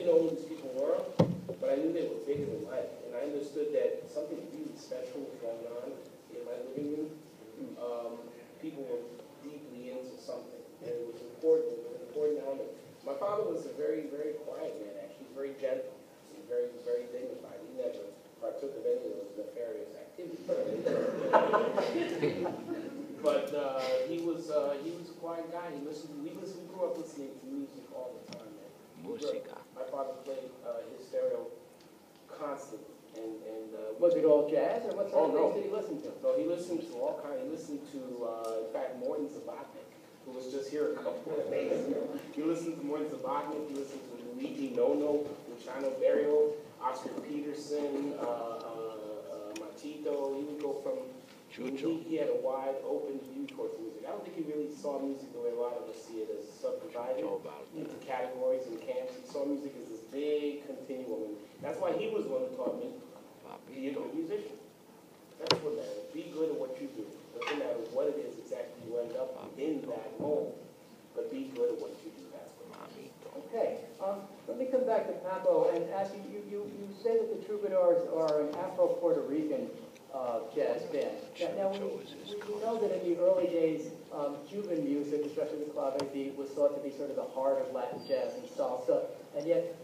didn't know who these people were, but I knew they were bigger than life. And I understood that something really special was going on in my living room. People were deeply into something, and it was important. It was an important element. My father was a very, very quiet man, actually, very gentle, and very, very dignified. He never partook of any of those nefarious activities. But he was a quiet guy. We grew up listening to music all the time, man. My father played his stereo constantly. Was it all jazz, or what sort of no. things did he listen to? No, he listened to all kinds. He listened to, in fact, Morton Zabotnik, who was just here a couple of days ago. He listened to Morton Zabotnik. He listened to Luigi Nono, Luciano Berio, Oscar Peterson, Machito. He would go from. He had a wide open view towards music. I don't think he really saw music the way a lot of us see it, as subdivided into categories and camps. He saw music as this big continuum. And that's why he was the one who taught me be a good musician. That's what matters. Be good at what you do. Doesn't matter what it is exactly you end up in that mold, but be good at what you do. That's what matters. Okay. Let me come back to Papo and ask you. You say that the Troubadours are an Afro-Puerto Rican jazz band. Now we know that in the early days, Cuban music, especially the clave beat, was thought to be sort of the heart of Latin jazz and salsa, and yet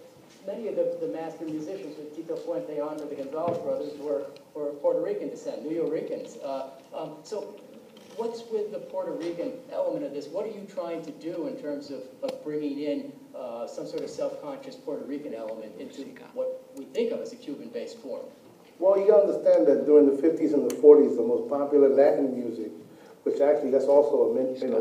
many of the master musicians, with Tito Puente on to the Gonzalez brothers, were Puerto Rican descent, New Yorkers. So what's with the Puerto Rican element of this? What are you trying to do in terms of bringing in some sort of self-conscious Puerto Rican element into what we think of as a Cuban-based form? Well, you got to understand that during the 50s and the 40s, the most popular Latin music, which actually that's also a mention,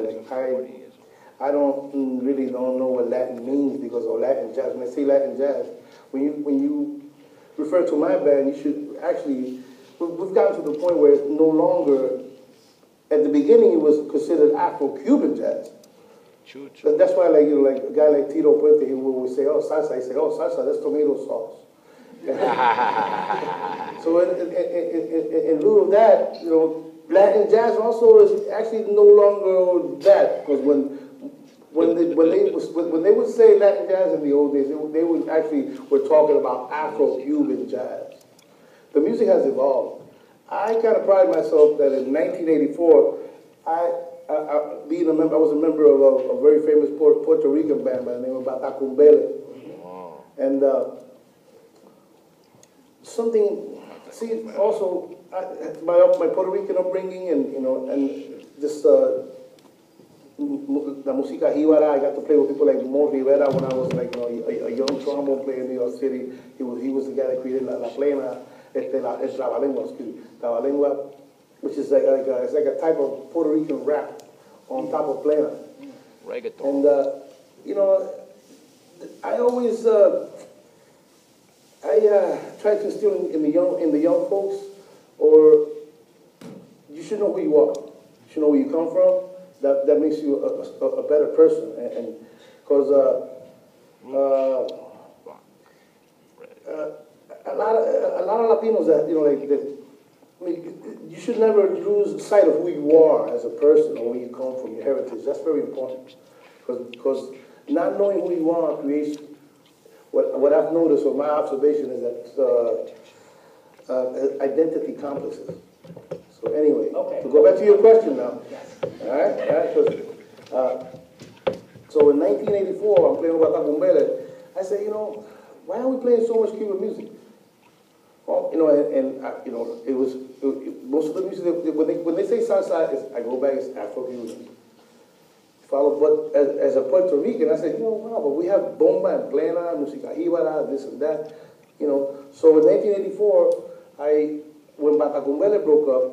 I don't really know what Latin means because of Latin jazz. When I say Latin jazz, when you refer to my band, you should actually, we've gotten to the point where it's no longer, at the beginning it was considered Afro-Cuban jazz. That's why like a guy like Tito Puente, he would say, oh, salsa. He say, oh, salsa, that's tomato sauce. So in lieu of that, Latin jazz also is actually no longer that, because when they would say Latin jazz in the old days, they would actually were talking about Afro-Cuban jazz. The music has evolved. I kind of pride myself that in 1984, I was a member of a very famous Puerto Rican band by the name of Batacumbele. Wow. And also my Puerto Rican upbringing and just the música jíbara. I got to play with people like Mo Rivera when I was like a young trombone player in New York City. He was the guy that created La Plena, Trabalengua, which is it's like a type of Puerto Rican rap on top of plena. Reggaeton. And I always try to instill in the young folks, or you should know who you are. You should know where you come from. That makes you a better person, and because a lot of Latinos that you should never lose sight of who you are as a person or where you come from, your heritage. That's very important, because not knowing who you are creates what I've noticed, or my observation is that identity complexes. So anyway, to go back to your question now. All right. So in 1984, I'm playing with Batacumbele. I said, why are we playing so much Cuban music? Well, it was most of the music when they say salsa, I go back, it's Afro-Cuban. But as a Puerto Rican, I said, wow, but we have bomba and plena, música jíbara, this and that, So in 1984, when Batacumbele broke up,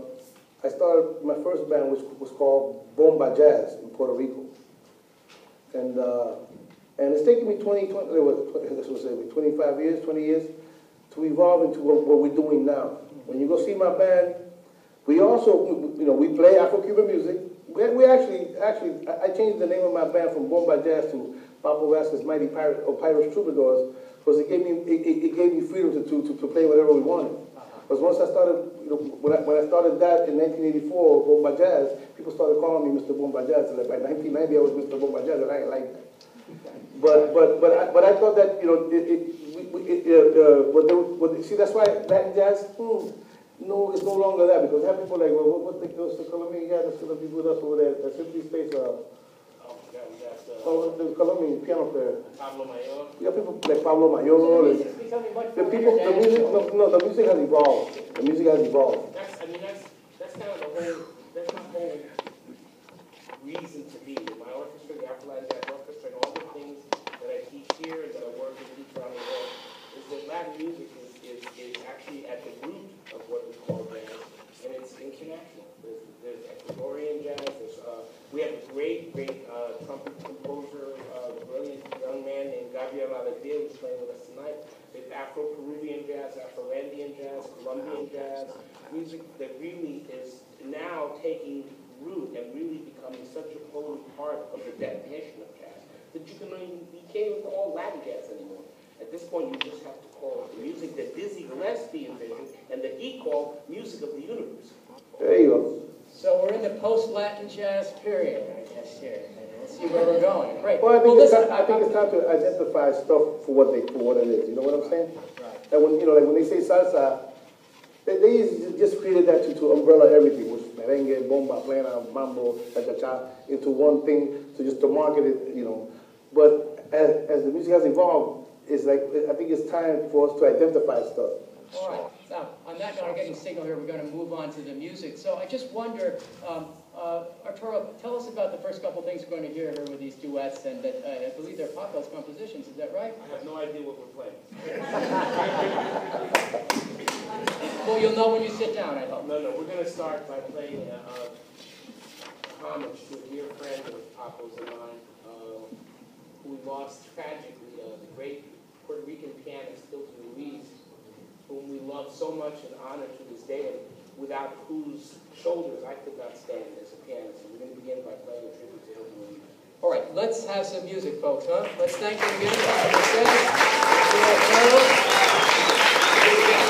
I started my first band, which was called Bomba Jazz in Puerto Rico, and it's taken me 20 years to evolve into what we're doing now. When you go see my band, we also, we play Afro-Cuban music. We actually, I changed the name of my band from Bomba Jazz to Papo Vasquez Mighty Pirates Troubadours, because it gave me freedom to play whatever we wanted. Because once I started, when I started that in 1984, Bomba Jazz, people started calling me Mr. Bomba Jazz. And by 1990, I was Mr. Bomba Jazz, and I ain't like that. But I thought that, you know, see, that's why Latin jazz, no, it's no longer that, because I have people like, well, what's the Colombian guy that's going to be with us over there, that simply plays, the Colombian piano player. Pablo Mayor. Yeah, people like Pablo Mayor. So the music's becoming much more the music has evolved. The music has evolved. That's kind of the whole, that's my whole reason to be. My orchestra, the Afro-Latin Jazz Orchestra, and all the things that I teach here and that I work with each around the world, is that Latin music is actually at the root of what we call jazz, and it's international. There's Ecuadorian jazz, we have a great trumpet composer, brilliant young man named Gabriel Alegría, who's playing with us tonight. There's Afro-Peruvian jazz, Afro-Andean jazz, Colombian jazz, music that really is now taking root and really becoming such a whole part of the definition of jazz that you can't even call Latin jazz anymore. At this point, you just have to call it the music that Dizzy Gillespie envisioned and that he called music of the universe. There you go. So we're in the post-Latin jazz period, I guess, here. Let's see where we're going. Great. Well, I think it's time to identify stuff for what it is. You know what I'm saying? Right. And when, you know, like when they say salsa, they just created that to umbrella everything, which merengue, bomba, plena, mambo, cha-cha-cha, into one thing, to market it, you know. But as the music has evolved, it's like, I think it's time for us to identify stuff. All right. Now, on that note, I'm getting a signal here. We're going to move on to the music. So I just wonder, Arturo, tell us about the first couple things we're going to hear here with these duets, and that I believe they're Papo's compositions. Is that right? I have no idea what we're playing. Well, you'll know when you sit down, I hope. No, we're going to start by playing homage to a dear friend of Papo's and mine, who we lost tragically, the great Puerto Rican pianist, Hilton Ruiz, whom we love so much and honor to this day, and without whose shoulders I could not stand as a pianist. And we're going to begin by playing a tribute to Hilton Ruiz. All right, let's have some music, folks, huh? Let's thank them again. Vasquez, Arturo,